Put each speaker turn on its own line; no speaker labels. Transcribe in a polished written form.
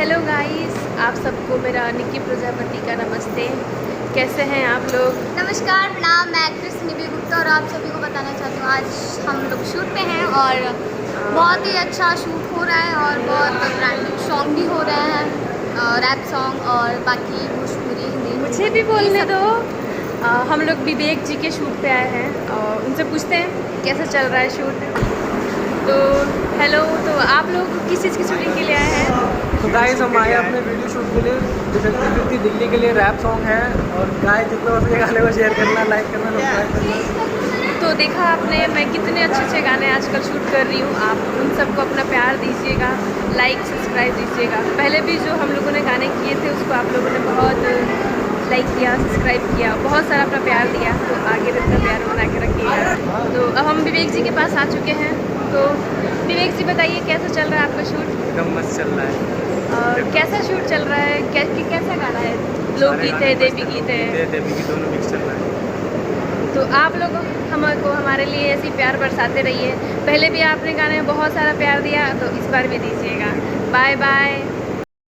Hello guys, आप सबको मेरा निकी प्रजापति का नमस्ते। कैसे हैं आप लोग?
नमस्कार, प्रणाम। मैं एक्ट्रेस निधि गुप्ता और आप सभी को बताना चाहती हूँ आज हम लोग शूट पे हैं और बहुत ही अच्छा शूट हो रहा है और बहुत ब्रांडेड सॉन्ग भी हो रहे हैं, रैप सॉन्ग और बाकी भोजपुरी हिंदी।
मुझे भी बोलने दो। हम लोग विवेक जी के शूट पे आए हैं और उनसे पूछते हैं कैसा चल रहा है शूट। तो हेलो, तो आप लोग किस चीज़ की शूटिंग के लिए आए हैं?
तो गाइस हम आए अपने वीडियो शूट के लिए जो 50-50 दिल्ली के लिए रैप सॉन्ग है। और गाइस जितना हो सके गाने को शेयर करना, लाइक करना, सब्सक्राइब करना।
तो देखा आपने मैं कितने अच्छे अच्छे गाने आजकल शूट कर रही हूँ। आप उन सबको अपना प्यार दीजिएगा, लाइक सब्सक्राइब दीजिएगा। पहले भी जो हम लोगों ने गाने किए थे उसको आप लोगों ने बहुत लाइक किया, सब्सक्राइब किया, बहुत सारा अपना प्यार दिया। तो आगे भी अपना प्यार बना के रखिएगा। तो अब हम विवेक जी के पास आ चुके हैं। तो विवेक जी बताइए कैसा चल रहा है आपका शूट?
एकदम मस्त चल रहा है।
कैसा शूट चल रहा है? कैसा गाना है? लोकगीत है, देवी गीत है?
देवी गीत दोनों मिक्स चल रहा है।
तो आप लोग हमको हमारे लिए ऐसी प्यार बरसाते रहिए। पहले भी आपने गाने में बहुत सारा प्यार दिया, तो इस बार भी दीजिएगा। Bye bye.